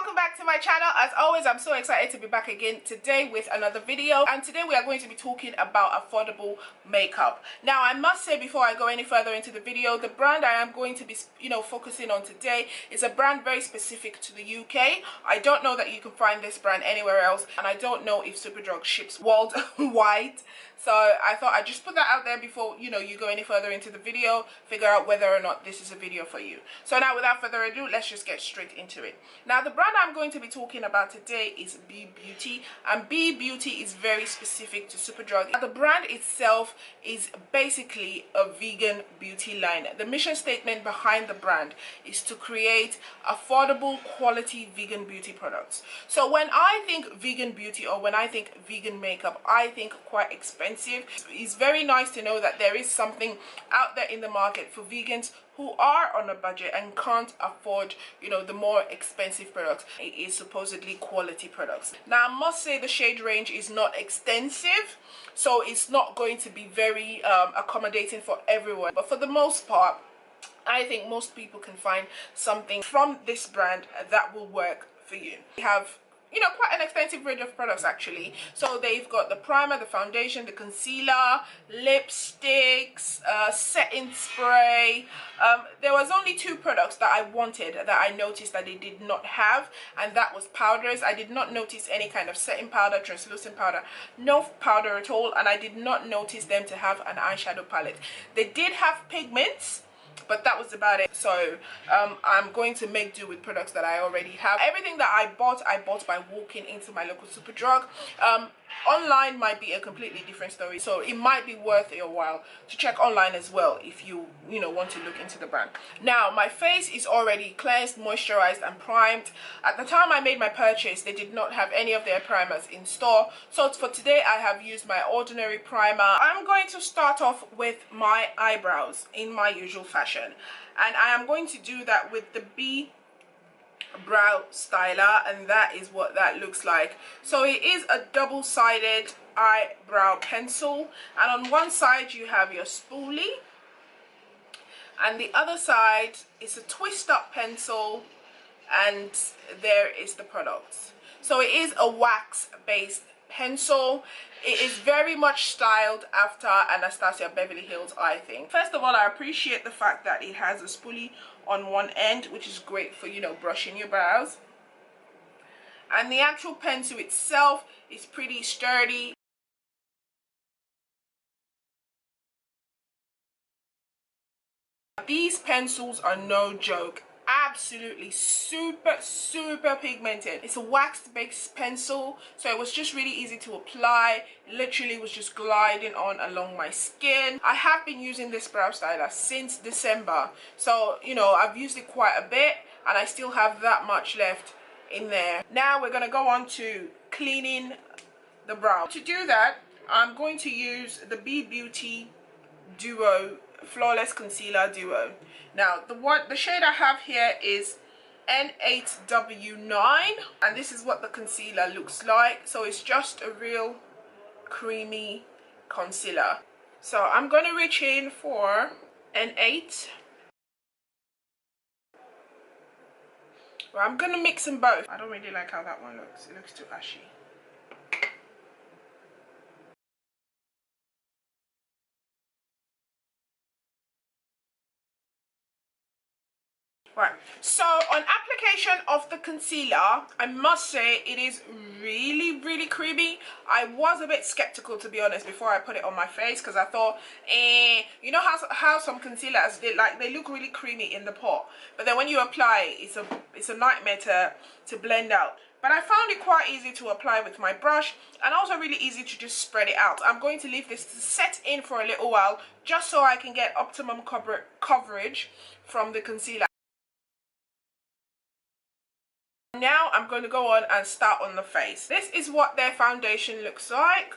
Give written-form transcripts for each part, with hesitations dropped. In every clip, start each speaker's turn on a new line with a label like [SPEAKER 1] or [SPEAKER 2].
[SPEAKER 1] welcome back to my channel. As always, I'm so excited to be back again today with another video, and today we are going to be talking about affordable makeup. Now I must say, before I go any further into the video, the brand I am going to be focusing on today is a brand very specific to the UK. I don't know that you can find this brand anywhere else, and I don't know if Superdrug ships worldwide. So I thought I'd just put that out there before you go any further into the video, figure out whether or not this is a video for you. So now, without further ado, let's just get straight into it. Now the brand I'm going to be talking about today is B Beauty, and B Beauty is very specific to Superdrug. Now, the brand itself is basically a vegan beauty line. The mission statement behind the brand is to create affordable, quality vegan beauty products. So when I think vegan beauty, or when I think vegan makeup, I think quite expensive. It's very nice to know that there is something out there in the market for vegans who are on a budget and can't afford the more expensive products. It is supposedly quality products. Now I must say the shade range is not extensive, so it's not going to be very accommodating for everyone, but for the most part I think most people can find something from this brand that will work for you. We have quite an extensive range of products actually. So they've got the primer, the foundation, the concealer, lipsticks, setting spray. There was only two products that I wanted that I noticed that they did not have, and that was powders. I did not notice any kind of setting powder, translucent powder, no powder at all, and I did not notice them to have an eyeshadow palette. They did have pigments, but that was about it. So I'm going to make do with products that I already have. Everything that I bought by walking into my local Superdrug. Online might be a completely different story, so it might be worth your while to check online as well if you want to look into the brand. Now my face is already cleansed, moisturized and primed. At the time I made my purchase, they did not have any of their primers in store, so for today I have used my ordinary primer. I'm going to start off with my eyebrows in my usual fashion, and I am going to do that with the B brow styler, and that is what that looks like. So it is a double-sided eyebrow pencil, and on one side you have your spoolie, and the other side is a twist up pencil, and there is the product. So it is a wax based pencil. It is very much styled after Anastasia Beverly Hills, I think. First of all, I appreciate the fact that it has a spoolie on one end, which is great for brushing your brows, and the actual pencil itself is pretty sturdy. These pencils are no joke. Absolutely super pigmented. It's a wax based pencil, so it was just really easy to apply. Literally was just gliding on along my skin. I have been using this brow styler since December, so I've used it quite a bit, and I still have that much left in there. Now we're gonna go on to cleaning the brow. To do that, I'm going to use the B Beauty Duo Flawless Concealer Duo. Now the shade I have here is N8W9, and this is what the concealer looks like. So it's just a real creamy concealer. So I'm going to reach in for N8. Well, I'm going to mix them both. I don't really like how that one looks. It looks too ashy. Right, so on application of the concealer, I must say it is really creamy. I was a bit skeptical, to be honest, before I put it on my face, because I thought, you know how some concealers, they look really creamy in the pot, but then when you apply it, it's a nightmare to blend out. But I found it quite easy to apply with my brush, and also really easy to just spread it out. I'm going to leave this to set in for a little while, just so I can get optimum coverage from the concealer. Now I'm going to go on and start on the face. This is what their foundation looks like.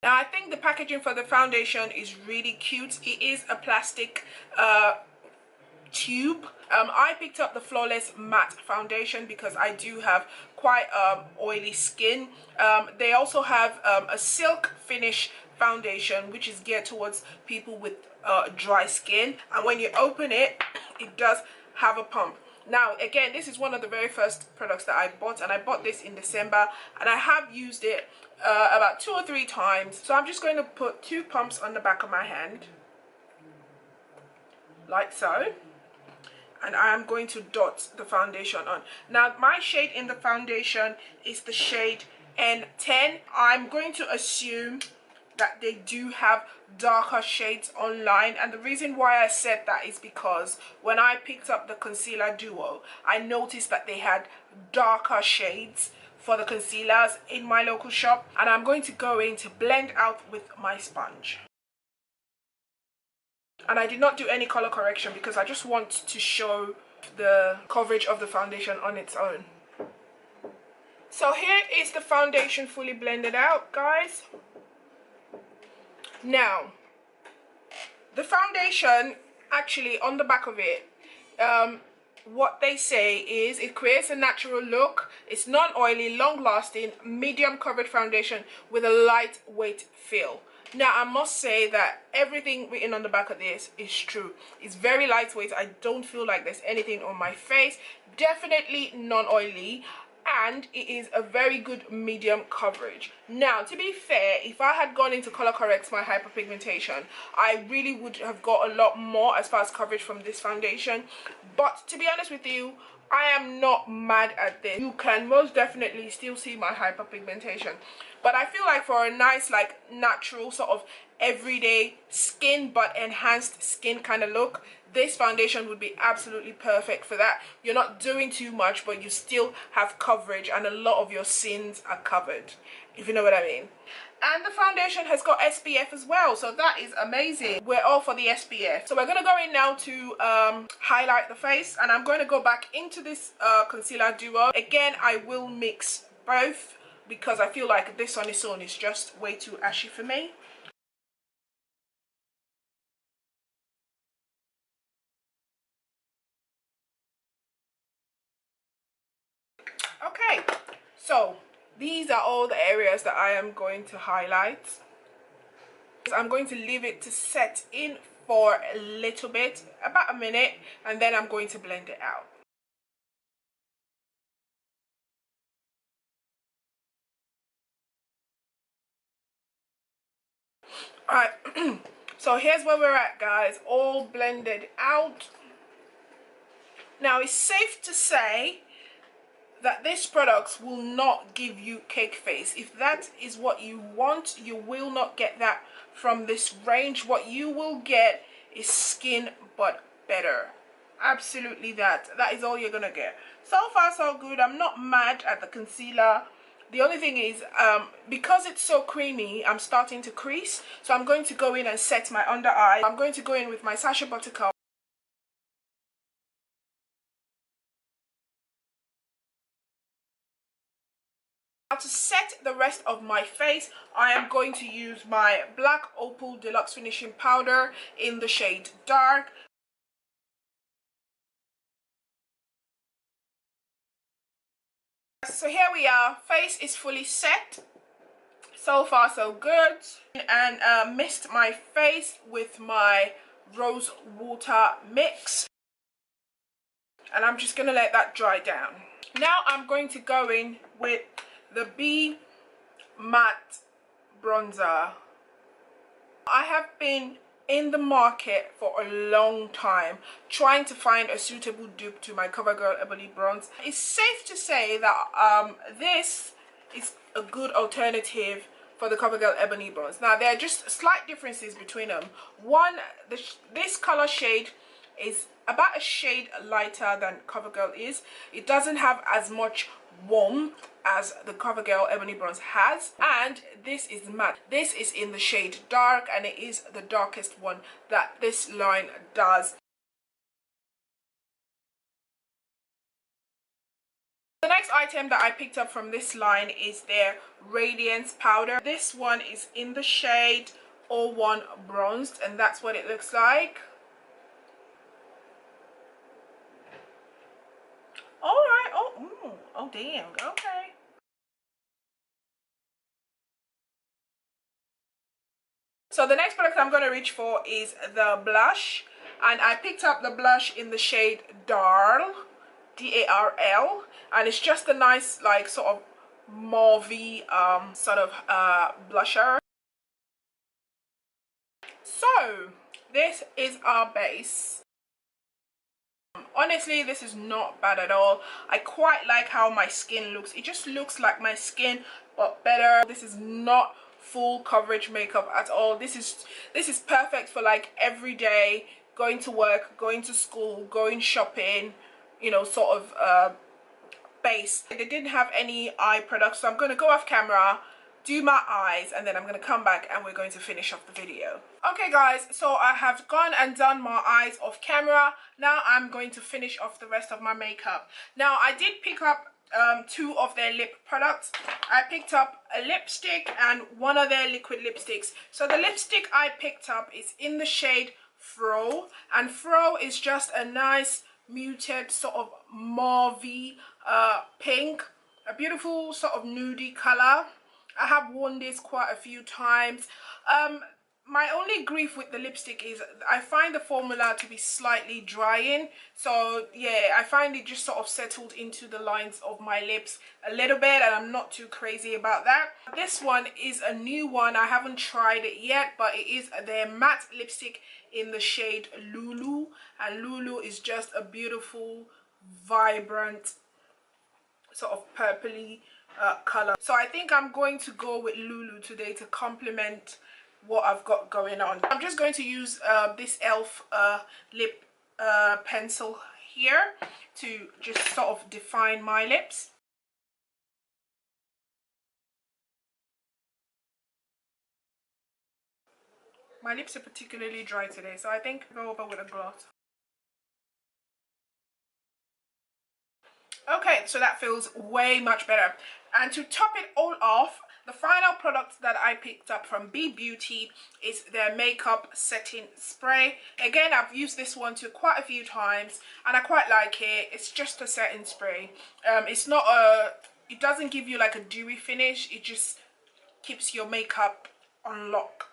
[SPEAKER 1] Now I think the packaging for the foundation is really cute. It is a plastic tube. I picked up the Flawless Matte Foundation because I do have quite oily skin. They also have a silk finish foundation, which is geared towards people with dry skin, and when you open it, it does have a pump. Now again, this is one of the very first products that I bought, and I bought this in December, and I have used it about 2 or 3 times. So I'm just going to put 2 pumps on the back of my hand, like so, and I am going to dot the foundation on. Now my shade in the foundation is the shade N10. I'm going to assume that they do have darker shades online, and the reason why I said that is because when I picked up the concealer duo, I noticed that they had darker shades for the concealers in my local shop, and I'm going to go in to blend out with my sponge. And I did not do any color correction because I just want to show the coverage of the foundation on its own. So here is the foundation fully blended out, guys. Now, the foundation, actually on the back of it, what they say is it creates a natural look. It's non-oily, long-lasting, medium coverage foundation with a lightweight feel. Now I must say that everything written on the back of this is true. It's very lightweight. I don't feel like there's anything on my face. Definitely non-oily, and it is a very good medium coverage. Now, to be fair, if I had gone into color correct my hyperpigmentation, I really would have got a lot more as far as coverage from this foundation. But to be honest with you, I am not mad at this. You can most definitely still see my hyperpigmentation, but I feel like for a nice, like, natural sort of everyday skin but enhanced skin kind of look, this foundation would be absolutely perfect for that. You're not doing too much, but you still have coverage, and a lot of your sins are covered, if you know what I mean. And the foundation has got SPF as well, so that is amazing. We're all for the SPF. So we're going to go in now to highlight the face, and I'm going to go back into this concealer duo. Again, I will mix both because I feel like this on its own is just way too ashy for me. Okay, so these are all the areas that I am going to highlight. I'm going to leave it to set in for a little bit, about a minute, and then I'm going to blend it out. Alright, so here's where we're at, guys, all blended out. Now it's safe to say that this product will not give you cake face. If that is what you want, you will not get that from this range. What you will get is skin but better. Absolutely, that is all you're gonna get. So far so good. I'm not mad at the concealer. The only thing is, because it's so creamy, I'm starting to crease, so I'm going to go in and set my under eye. I'm going to go in with my Sacha Buttercup. Now to set the rest of my face, I am going to use my Black Opal Deluxe Finishing Powder in the shade Dark. So here we are, face is fully set. So far so good. And mist my face with my rose water mix. And I'm just going to let that dry down. Now I'm going to go in with the B Matte Bronzer. I have been in the market for a long time trying to find a suitable dupe to my CoverGirl Ebony Bronze. It's safe to say that this is a good alternative for the CoverGirl Ebony Bronze. Now there are just slight differences between them. One, this color shade is about a shade lighter than CoverGirl is. It doesn't have as much warmth as the CoverGirl Ebony Bronze has, and this is matte. This is in the shade Dark, and it is the darkest one that this line does. The next item that I picked up from this line is their Radiance Powder. This one is in the shade 01 Bronzed, and that's what it looks like. Alright, oh damn, okay. So the next product I'm going to reach for is the blush, and I picked up the blush in the shade DARL. DARL, and it's just a nice like sort of mauvey sort of blusher. So this is our base. Honestly, this is not bad at all. I quite like how my skin looks. It just looks like my skin but better. This is not full coverage makeup at all. This is perfect for like every day, going to work, going to school, going shopping, you know, sort of base. They didn't have any eye products, so I'm going to go off camera, do my eyes, and then I'm going to come back and we're going to finish off the video. Okay guys, so I have gone and done my eyes off camera. Now I'm going to finish off the rest of my makeup. Now I did pick up two of their lip products. I picked up a lipstick and one of their liquid lipsticks. So the lipstick I picked up is in the shade FROW, and FROW is just a nice muted sort of mauvey pink, a beautiful sort of nudie color. I have worn this quite a few times. My only grief with the lipstick is I find the formula to be slightly drying. So yeah, I find it just sort of settled into the lines of my lips a little bit, and I'm not too crazy about that. This one is a new one. I haven't tried it yet, but it is their matte lipstick in the shade Lulu, and Lulu is just a beautiful, vibrant, sort of purpley color. So I think I'm going to go with Lulu today to complement what I've got going on. I'm just going to use this e.l.f. lip pencil here to just sort of define my lips. My lips are particularly dry today, so I think I'll go over with a gloss. Okay, so that feels way much better. And to top it all off, the final product that I picked up from B Beauty is their makeup setting spray. Again, I've used this one too quite a few times and I quite like it. It's just a setting spray. It's not it doesn't give you like a dewy finish. It just keeps your makeup on lock.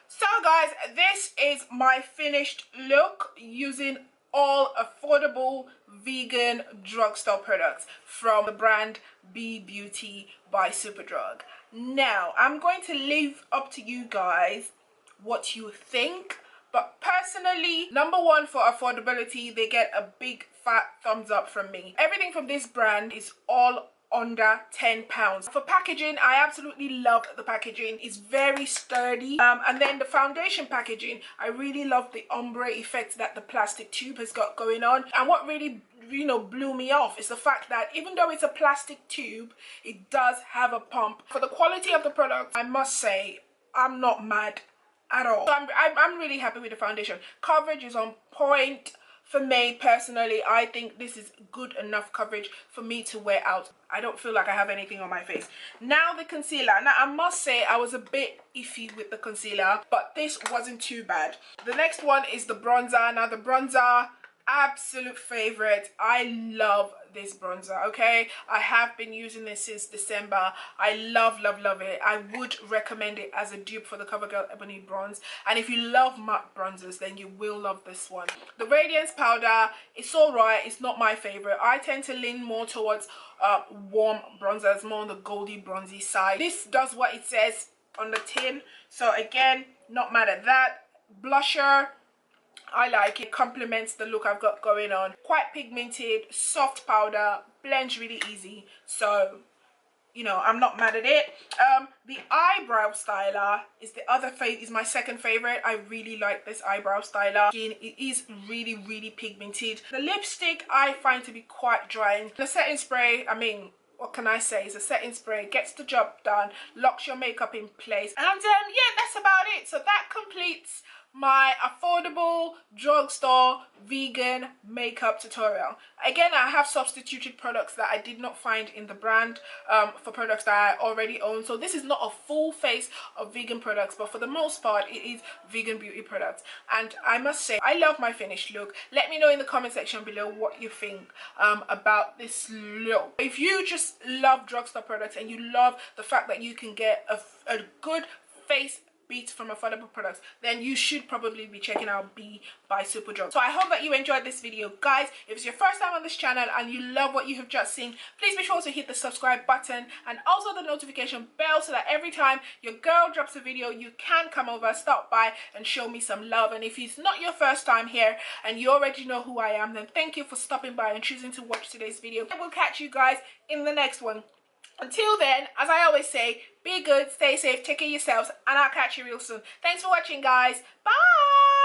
[SPEAKER 1] So guys, this is my finished look using all affordable vegan drugstore products from the brand B Beauty by Superdrug. Now I'm going to leave up to you guys what you think, but personally, number one, for affordability, they get a big fat thumbs up from me. Everything from this brand is all under £10. For packaging, I absolutely love the packaging. It's very sturdy, and then the foundation packaging, I really love the ombre effect that the plastic tube has got going on. And what really, you know, blew me off is the fact that even though it's a plastic tube, it does have a pump. For the quality of the product, I must say I'm not mad at all. So I'm really happy with the foundation. Coverage is on point. For me personally, I think this is good enough coverage for me to wear out. I don't feel like I have anything on my face. Now the concealer. Now I must say I was a bit iffy with the concealer, but this wasn't too bad. The next one is the bronzer. Now the bronzer, absolute favorite. I love this bronzer. Okay, I have been using this since December. I love it. I would recommend it as a dupe for the CoverGirl Ebony Bronze, and if you love matte bronzers, then you will love this one. The Radiance powder, it's all right. It's not my favorite. I tend to lean more towards warm bronzers, more on the goldy bronzy side. This does what it says on the tin, so again, not mad at that. Blusher, I like it. Complements the look I've got going on. Quite pigmented, soft powder, blends really easy, so you know, I'm not mad at it. The eyebrow styler is the other is my second favorite. I really like this eyebrow styler. Again, it is really pigmented. The lipstick I find to be quite drying. The setting spray, I mean, what can I say? It's a setting spray, gets the job done, locks your makeup in place, and yeah, that's about it. So that completes my affordable drugstore vegan makeup tutorial. Again, I have substituted products that I did not find in the brand for products that I already own. So this is not a full face of vegan products, but for the most part it is vegan beauty products. And I must say, I love my finished look. Let me know in the comment section below what you think about this look. If you just love drugstore products and you love the fact that you can get a good face beats from affordable products, then you should probably be checking out B by Superdrug. So I hope that you enjoyed this video, guys. If it's your first time on this channel and you love what you have just seen, please be sure to hit the subscribe button and also the notification bell so that every time your girl drops a video, you can come over, stop by and show me some love. And if it's not your first time here and you already know who I am, then thank you for stopping by and choosing to watch today's video. I will catch you guys in the next one. Until then, as I always say, be good, stay safe, take care of yourselves, and I'll catch you real soon. Thanks for watching, guys. Bye!